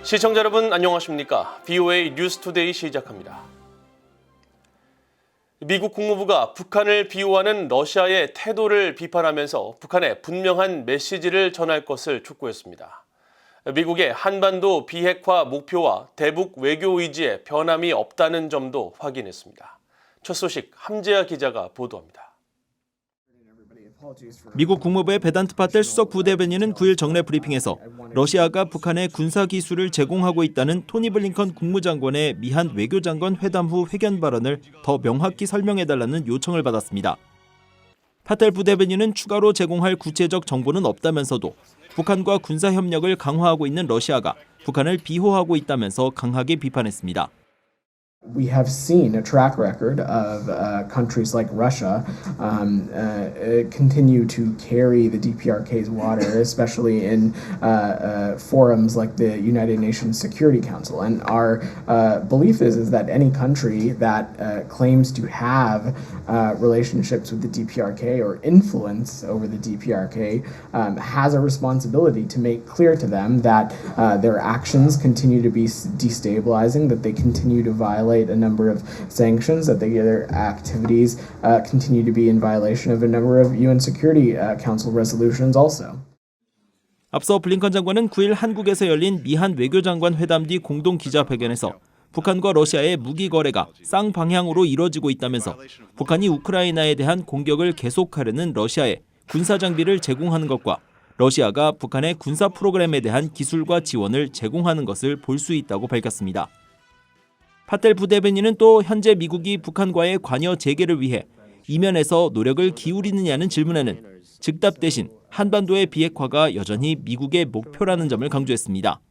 시청자 여러분 안녕하십니까? BOA 뉴스투데이 시작합니다. 미국 국무부가 북한을 비호하는 러시아의 태도를 비판하면서 북한에 분명한 메시지를 전할 것을 촉구했습니다. 미국의 한반도 비핵화 목표와 대북 외교 의지에 변함이 없다는 점도 확인했습니다. 첫 소식 함재하 기자가 보도합니다. 미국 국무부의 베단트 파텔 수석 부대변인은 9일 정례 브리핑에서 러시아가 북한에 군사 기술을 제공하고 있다는 토니 블링컨 국무장관의 미한 외교장관 회담 후 회견 발언을 더 명확히 설명해달라는 요청을 받았습니다. 파텔 부대변인은 추가로 제공할 구체적 정보는 없다면서도 북한과 군사 협력을 강화하고 있는 러시아가 북한을 비호하고 있다면서 강하게 비판했습니다. We have seen a track record of countries like Russia continue to carry the DPRK's water, especially in forums like the United Nations Security Council. And our belief is that any country that claims to have relationships with the DPRK or influence over the DPRK has a responsibility to make clear to them that their actions continue to be destabilizing, that they continue to violate a number of sanctions, that their activities continue to be in violation of a number of UN Security Council resolutions also. 앞서 블링컨 장관은 9일 한국에서 열린 미한 외교장관 회담 뒤 공동 기자회견에서 북한과 러시아의 무기 거래가 쌍방향으로 이뤄지고 있다면서 북한이 우크라이나에 대한 공격을 계속하려는 러시아에 군사 장비를 제공하는 것과 러시아가 북한의 군사 프로그램에 대한 기술과 지원을 제공하는 것을 볼 수 있다고 밝혔습니다. 파텔 부대변인은 또 현재 미국이 북한과의 관여 재개를 위해 이면에서 노력을 기울이느냐는 질문에는 즉답 대신 한반도의 비핵화가 여전히 미국의 목표라는 점을 강조했습니다.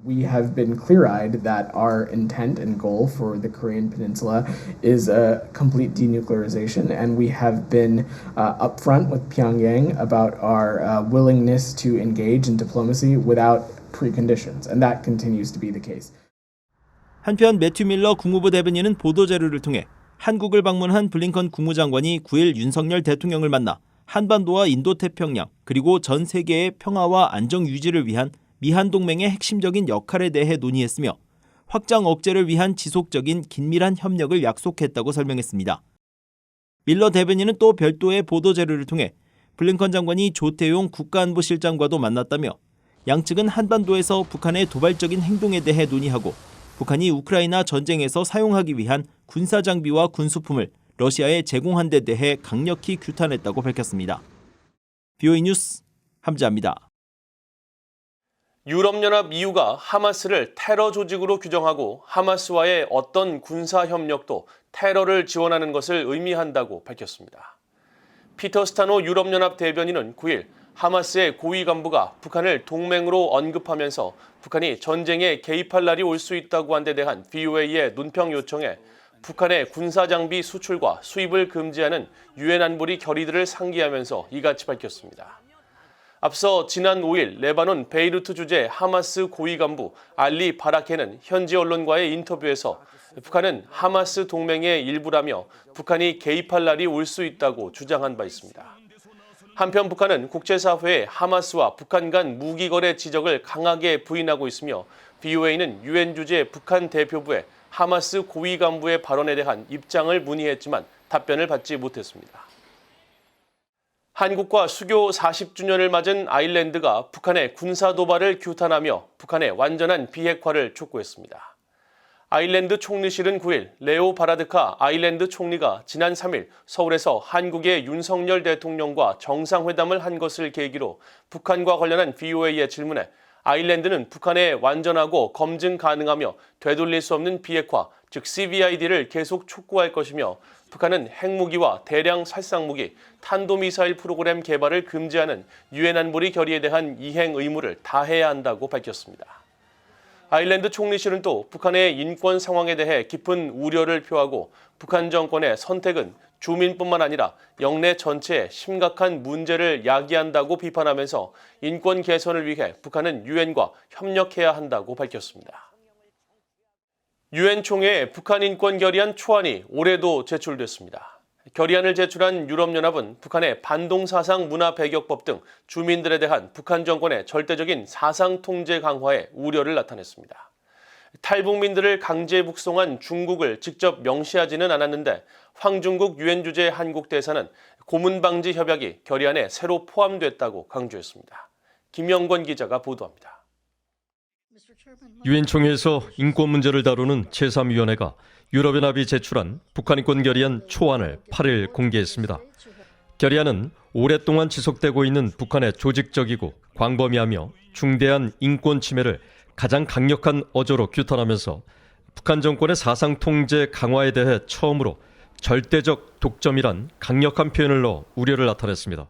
We have been clear-eyed that our intent and goal for the Korean Peninsula is a complete denuclearization, and we have been upfront with Pyongyang about our willingness to engage in diplomacy without preconditions, and that continues to be the case. 한편 매튜 밀러 국무부 대변인은 보도자료를 통해 한국을 방문한 블링컨 국무장관이 9일 윤석열 대통령을 만나 한반도와 인도태평양 그리고 전 세계의 평화와 안정 유지를 위한 미한동맹의 핵심적인 역할에 대해 논의했으며 확장 억제를 위한 지속적인 긴밀한 협력을 약속했다고 설명했습니다. 밀러 대변인은 또 별도의 보도자료를 통해 블링컨 장관이 조태용 국가안보실장과도 만났다며 양측은 한반도에서 북한의 도발적인 행동에 대해 논의하고 북한이 우크라이나 전쟁에서 사용하기 위한 군사 장비와 군수품을 러시아에 제공한 데 대해 강력히 규탄했다고 밝혔습니다. BOA 뉴스 함재하입니다. 유럽연합 EU가 하마스를 테러 조직으로 규정하고 하마스와의 어떤 군사 협력도 테러를 지원하는 것을 의미한다고 밝혔습니다. 피터 스타노 유럽연합 대변인은 9일 하마스의 고위 간부가 북한을 동맹으로 언급하면서 북한이 전쟁에 개입할 날이 올 수 있다고 한 데 대한 BOA의 논평 요청에 북한의 군사장비 수출과 수입을 금지하는 유엔 안보리 결의들을 상기하면서 이같이 밝혔습니다. 앞서 지난 5일 레바논 베이루트 주재 하마스 고위 간부 알리 바라케는 현지 언론과의 인터뷰에서 북한은 하마스 동맹의 일부라며 북한이 개입할 날이 올 수 있다고 주장한 바 있습니다. 한편 북한은 국제사회에 하마스와 북한 간 무기 거래 지적을 강하게 부인하고 있으며 BOA는 유엔 주재 북한 대표부에 하마스 고위 간부의 발언에 대한 입장을 문의했지만 답변을 받지 못했습니다. 한국과 수교 40주년을 맞은 아일랜드가 북한의 군사 도발을 규탄하며 북한의 완전한 비핵화를 촉구했습니다. 아일랜드 총리실은 9일 레오 바라드카 아일랜드 총리가 지난 3일 서울에서 한국의 윤석열 대통령과 정상회담을 한 것을 계기로 북한과 관련한 BOA의 질문에 아일랜드는 북한의 완전하고 검증 가능하며 되돌릴 수 없는 비핵화, 즉 CVID를 계속 촉구할 것이며 북한은 핵무기와 대량 살상무기, 탄도미사일 프로그램 개발을 금지하는 유엔 안보리 결의에 대한 이행 의무를 다해야 한다고 밝혔습니다. 아일랜드 총리실은 또 북한의 인권 상황에 대해 깊은 우려를 표하고 북한 정권의 선택은 주민뿐만 아니라 영내 전체에 심각한 문제를 야기한다고 비판하면서 인권 개선을 위해 북한은 유엔과 협력해야 한다고 밝혔습니다. 유엔 총회에 북한 인권 결의안 초안이 올해도 제출됐습니다. 결의안을 제출한 유럽연합은 북한의 반동사상 문화 배격법 등 주민들에 대한 북한 정권의 절대적인 사상 통제 강화에 우려를 나타냈습니다. 탈북민들을 강제 북송한 중국을 직접 명시하지는 않았는데 황중국 유엔 주재 한국 대사는 고문 방지 협약이 결의안에 새로 포함됐다고 강조했습니다. 김영권 기자가 보도합니다. 유엔 총회에서 인권 문제를 다루는 제3위원회가 유럽연합이 제출한 북한 인권 결의안 초안을 8일 공개했습니다. 결의안은 오랫동안 지속되고 있는 북한의 조직적이고 광범위하며 중대한 인권 침해를 가장 강력한 어조로 규탄하면서 북한 정권의 사상 통제 강화에 대해 처음으로 절대적 독점이란 강력한 표현을 넣어 우려를 나타냈습니다.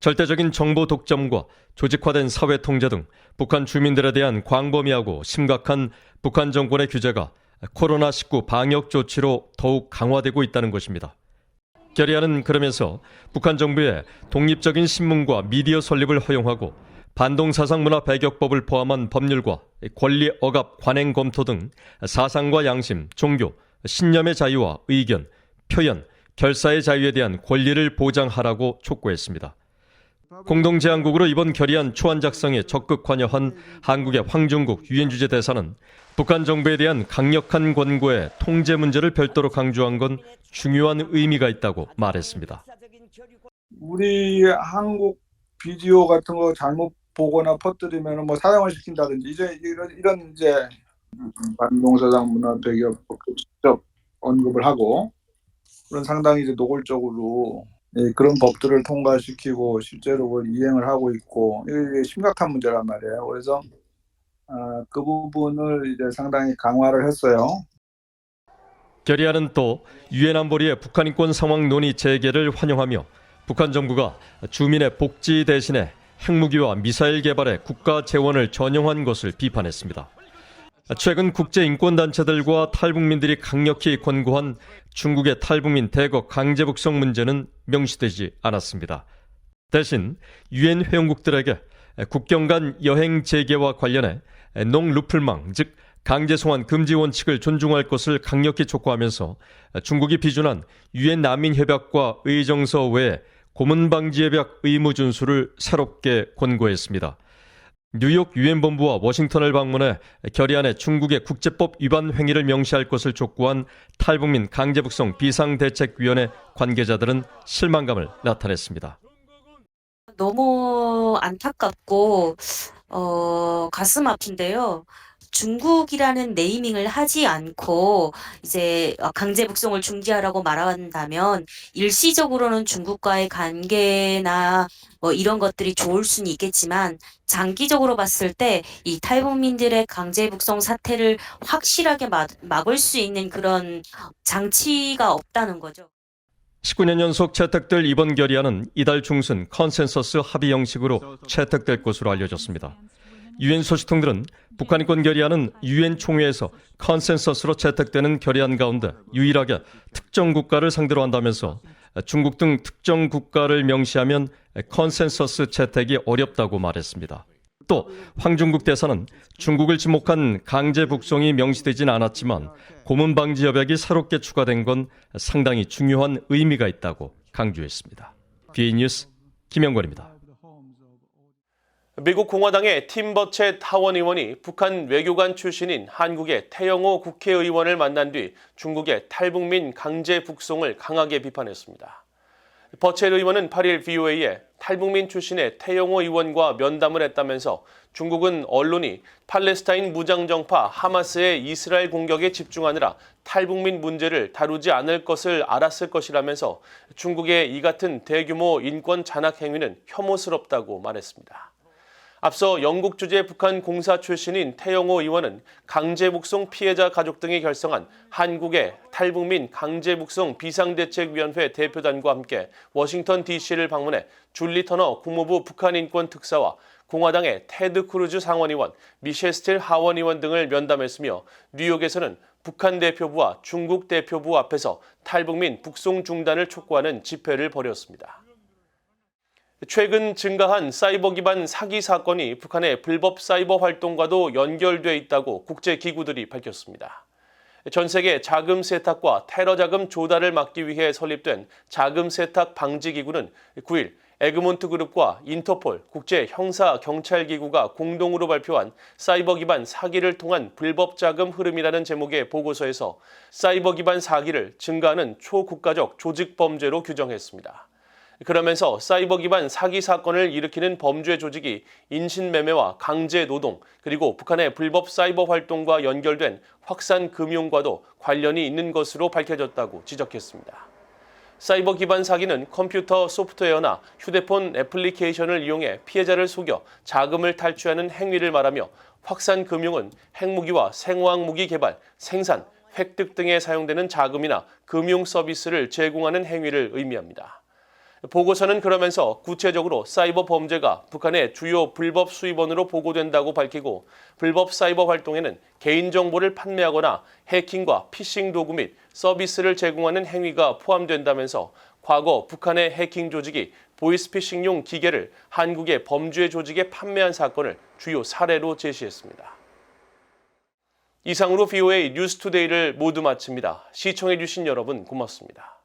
절대적인 정보 독점과 조직화된 사회 통제 등 북한 주민들에 대한 광범위하고 심각한 북한 정권의 규제가 코로나19 방역 조치로 더욱 강화되고 있다는 것입니다. 결의안은 그러면서 북한 정부의 독립적인 신문과 미디어 설립을 허용하고 반동사상 문화 배격법을 포함한 법률과 권리 억압 관행 검토 등 사상과 양심, 종교, 신념의 자유와 의견, 표현, 결사의 자유에 대한 권리를 보장하라고 촉구했습니다. 공동제안국으로 이번 결의안 초안 작성에 적극 관여한 한국의 황중국 유엔 주재 대사는 북한 정부에 대한 강력한 권고에 통제 문제를 별도로 강조한 건 중요한 의미가 있다고 말했습니다. 우리 한국 비디오 같은 거 잘못 보거나 퍼뜨리면 뭐 사형을 시킨다든지 이런 반동사상 문화 배격법도 직접 언급을 하고 그런 상당히 노골적으로 그런 법들을 통과시키고 실제로 그걸 이행을 하고 있고 이게 심각한 문제란 말이에요. 그래서 그 부분을 이제 상당히 강화를 했어요. 결의안은 또 유엔 안보리의 북한 인권 상황 논의 재개를 환영하며 북한 정부가 주민의 복지 대신에 핵무기와 미사일 개발에 국가 재원을 전용한 것을 비판했습니다. 최근 국제인권단체들과 탈북민들이 강력히 권고한 중국의 탈북민 대거 강제 북송 문제는 명시되지 않았습니다. 대신 유엔 회원국들에게 국경 간 여행 재개와 관련해 농루플망, 즉 강제 송환 금지 원칙을 존중할 것을 강력히 촉구하면서 중국이 비준한 유엔 난민협약과 의정서 외에 고문방지협약 의무 준수를 새롭게 권고했습니다. 뉴욕 유엔 본부와 워싱턴을 방문해 결의안에 중국의 국제법 위반 행위를 명시할 것을 촉구한 탈북민 강제북송 비상대책위원회 관계자들은 실망감을 나타냈습니다. 너무 안타깝고 가슴 아픈데요. 중국이라는 네이밍을 하지 않고 이제 강제 북송을 중지하라고 말한다면 일시적으로는 중국과의 관계나 뭐 이런 것들이 좋을 수는 있겠지만 장기적으로 봤을 때 이 탈북민들의 강제 북송 사태를 확실하게 막을 수 있는 그런 장치가 없다는 거죠. 19년 연속 채택될 이번 결의안은 이달 중순 컨센서스 합의 형식으로 채택될 것으로 알려졌습니다. 유엔 소식통들은 북한 인권 결의안은 유엔 총회에서 컨센서스로 채택되는 결의안 가운데 유일하게 특정 국가를 상대로 한다면서 중국 등 특정 국가를 명시하면 컨센서스 채택이 어렵다고 말했습니다. 또 황중국 대사는 중국을 지목한 강제 북송이 명시되진 않았지만 고문 방지 협약이 새롭게 추가된 건 상당히 중요한 의미가 있다고 강조했습니다. BA 뉴스 김영권입니다. 미국 공화당의 팀 버쳇 하원 의원이 북한 외교관 출신인 한국의 태영호 국회의원을 만난 뒤 중국의 탈북민 강제 북송을 강하게 비판했습니다. 버쳇 의원은 8일 VOA에 탈북민 출신의 태영호 의원과 면담을 했다면서 중국은 언론이 팔레스타인 무장정파 하마스의 이스라엘 공격에 집중하느라 탈북민 문제를 다루지 않을 것을 알았을 것이라면서 중국의 이 같은 대규모 인권 잔악 행위는 혐오스럽다고 말했습니다. 앞서 영국 주재 북한 공사 출신인 태영호 의원은 강제북송 피해자 가족 등이 결성한 한국의 탈북민 강제북송 비상대책위원회 대표단과 함께 워싱턴 DC를 방문해 줄리 터너 국무부 북한인권 특사와 공화당의 테드 크루즈 상원의원, 미셸 스틸 하원의원 등을 면담했으며 뉴욕에서는 북한 대표부와 중국 대표부 앞에서 탈북민 북송 중단을 촉구하는 집회를 벌였습니다. 최근 증가한 사이버 기반 사기 사건이 북한의 불법 사이버 활동과도 연결돼 있다고 국제기구들이 밝혔습니다. 전 세계 자금 세탁과 테러 자금 조달을 막기 위해 설립된 자금 세탁 방지 기구는 9일 에그몬트 그룹과 인터폴 국제 형사 경찰 기구가 공동으로 발표한 사이버 기반 사기를 통한 불법 자금 흐름이라는 제목의 보고서에서 사이버 기반 사기를 증가하는 초국가적 조직 범죄로 규정했습니다. 그러면서 사이버 기반 사기 사건을 일으키는 범죄 조직이 인신매매와 강제 노동, 그리고 북한의 불법 사이버 활동과 연결된 확산 금융과도 관련이 있는 것으로 밝혀졌다고 지적했습니다. 사이버 기반 사기는 컴퓨터 소프트웨어나 휴대폰 애플리케이션을 이용해 피해자를 속여 자금을 탈취하는 행위를 말하며 확산 금융은 핵무기와 생화학 무기 개발, 생산, 획득 등에 사용되는 자금이나 금융 서비스를 제공하는 행위를 의미합니다. 보고서는 그러면서 구체적으로 사이버 범죄가 북한의 주요 불법 수입원으로 보고된다고 밝히고 불법 사이버 활동에는 개인정보를 판매하거나 해킹과 피싱 도구 및 서비스를 제공하는 행위가 포함된다면서 과거 북한의 해킹 조직이 보이스피싱용 기계를 한국의 범죄 조직에 판매한 사건을 주요 사례로 제시했습니다. 이상으로 VOA 뉴스투데이를 모두 마칩니다. 시청해주신 여러분 고맙습니다.